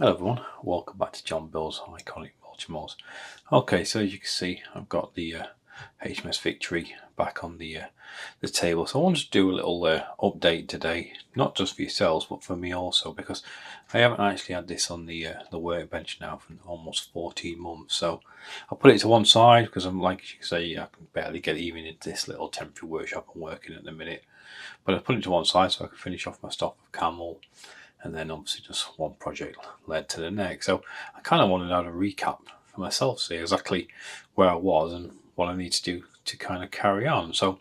Hello everyone, welcome back to John Bill's Iconic Baltimore's. Okay, so as you can see, I've got the HMS Victory back on the table. So I wanted to do a little update today, not just for yourselves, but for me also, because I haven't actually had this on the workbench now for almost 14 months. So I put it to one side because I'm like you say, I can barely get even into this little temporary workshop I'm working at the minute. But I put it to one side so I can finish off my stock of camel. And then obviously just one project led to the next. So I kind of wanted to have a recap for myself, see exactly where I was and what I need to do to kind of carry on. So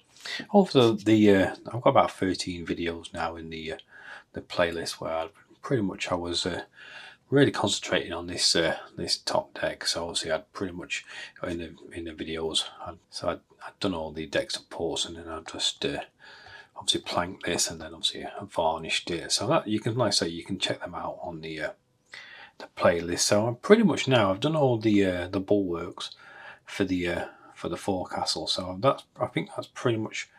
over I've got about 13 videos now in the playlist where I was really concentrating on this top deck. So obviously I'd pretty much in the videos. I'd done all the deck supports and then I'd just obviously planked this and then obviously varnished it. So that you can, like I say, you can check them out on the playlist. So I'm pretty much now I've done all the bulwarks for the Forecastle. So I think that's pretty much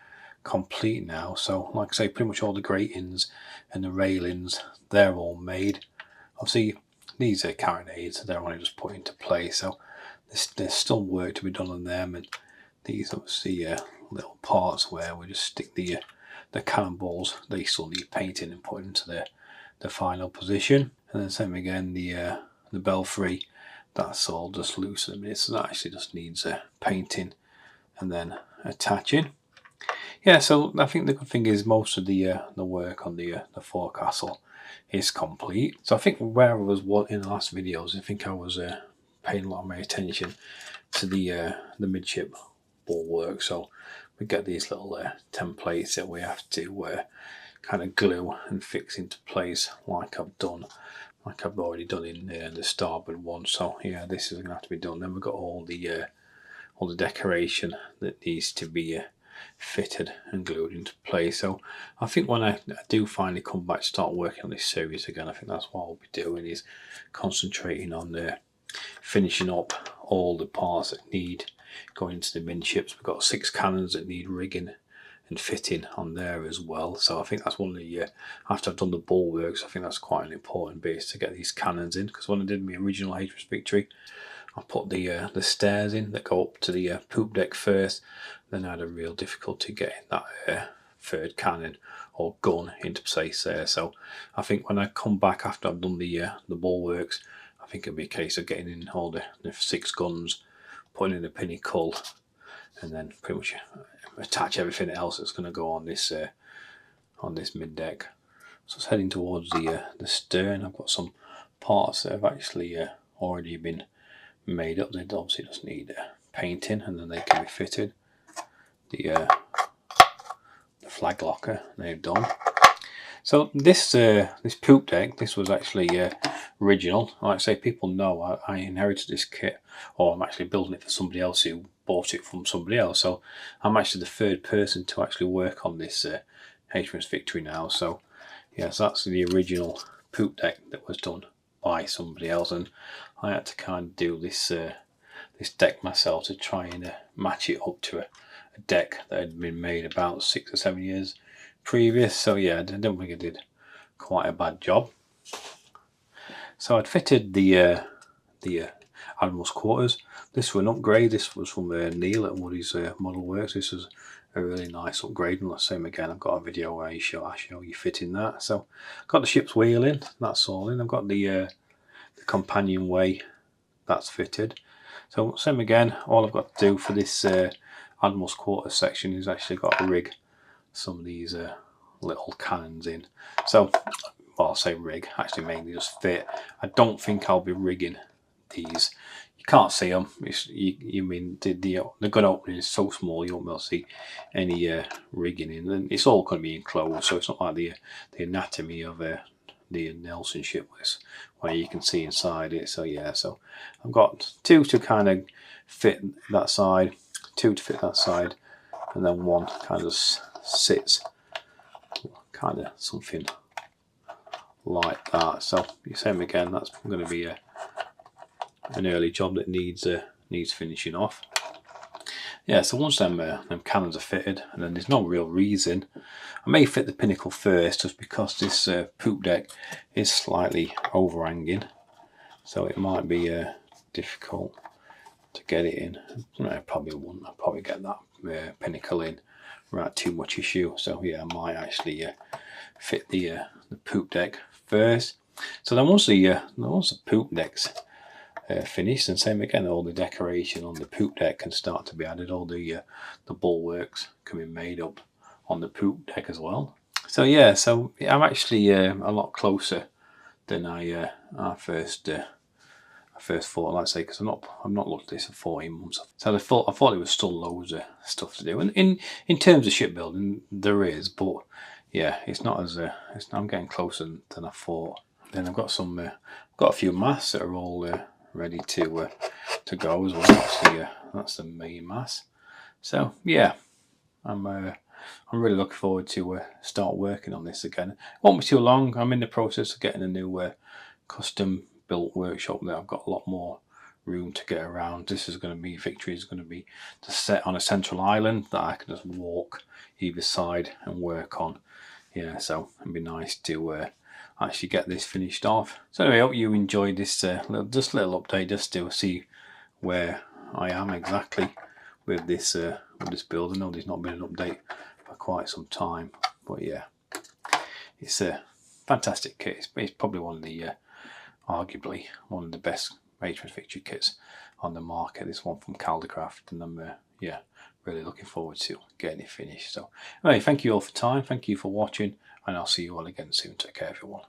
complete now. So like I say, pretty much all the gratings and the railings, they're all made. Obviously these are carronades, so they're only just put into place. So there's still work to be done on them, and these obviously little parts where we just stick the cannonballs, they still need painting and put into the final position. And then same again, the belfry, that's all just loose at the minute, so that actually just needs painting and then attaching. Yeah, so I think the good thing is most of the work on the forecastle is complete. So I think where I was in the last videos, I think I was paying a lot of my attention to the midship bulwark. So we get these little templates that we have to kind of glue and fix into place, like I've already done in the starboard one. So yeah, this is going to have to be done. Then we've got all the decoration that needs to be fitted and glued into place. So I think when I do finally come back to start working on this series again, I think that's what I'll be doing, is concentrating on finishing up all the parts that need going into the midships. We've got 6 cannons that need rigging and fitting on there as well. So I think that's one of the after I've done the bulwarks, I think that's quite an important bit, to get these cannons in, because when I did my original HMS Victory, I put the stairs in that go up to the poop deck first. Then I had a real difficulty getting that third cannon or gun into place there. So I think when I come back after I've done the bulwarks, I think it'll be a case of getting in all the 6 guns, putting in the pinnacle, and then pretty much attach everything else that's going to go on this mid deck. So it's heading towards the stern. I've got some parts that have actually already been made up. They obviously just need painting, and then they can be fitted. The flag locker they've done. So this poop deck, this was actually original. Like I say, people know I inherited this kit, or I'm actually building it for somebody else who bought it from somebody else. So I'm actually the third person to actually work on this HMS Victory now. So yes, that's the original poop deck that was done by somebody else, and I had to kind of do this this deck myself to try and match it up to a deck that had been made about 6 or 7 years previous. So yeah, I don't think I did quite a bad job. So I'd fitted the Admiral's quarters. This was an upgrade. This was from Neil at Woody's Model Works. This was a really nice upgrade, and the same again, I've got a video where I show you fitting that. So got the ship's wheel in, that's all in. I've got the companionway, that's fitted. So same again, all I've got to do for this Admiral's quarters section is actually got to rig some of these little cannons in. So, well, I'll say rig, actually mainly just fit. I don't think I'll be rigging these. You can't see them. The gun opening is so small you won't be able to see any rigging in. And it's all going to be enclosed, so it's not like the anatomy of the Nelson ship was, where you can see inside it. So yeah, so I've got 2 to kind of fit that side, 2 to fit that side, and then 1 kind of sits kind of something like that. So the same again, that's going to be an early job that needs finishing off. Yeah, so once them cannons are fitted, and then there's no real reason. I may fit the pinnacle first, just because this poop deck is slightly overhanging. so it might be difficult to get it in. No, I probably wouldn't. I'll probably get that pinnacle in without too much issue. So yeah, I might actually fit the poop deck first. So then once the poop deck's finished, and same again, all the decoration on the poop deck can start to be added. All the bulwarks can be made up on the poop deck as well. So yeah, so I'm actually a lot closer than I first thought. Like I say, because I've not looked at this for 14 months. So I thought there was still loads of stuff to do. And in terms of shipbuilding, there is, but yeah, it's not as I'm getting closer than I thought. Then I've got got a few masts that are all ready to go as well. That's the main mast. So yeah, I'm really looking forward to start working on this again. It won't be too long. I'm in the process of getting a new custom built workshop that I've got a lot more room to get around. This is going to be Victory is going to be just set on a central island that I can just walk either side and work on. Yeah, so it'd be nice to actually get this finished off. So anyway, I hope you enjoyed this little update just to see where I am exactly with this build. I know there's not been an update for quite some time, but yeah, it's a fantastic kit. It's probably one of the arguably one of the best HMS Victory kits on the market. This one from Caldercraft, and I'm yeah, really looking forward to getting it finished. So anyway, thank you all for time. Thank you for watching, and I'll see you all again soon. Take care, everyone.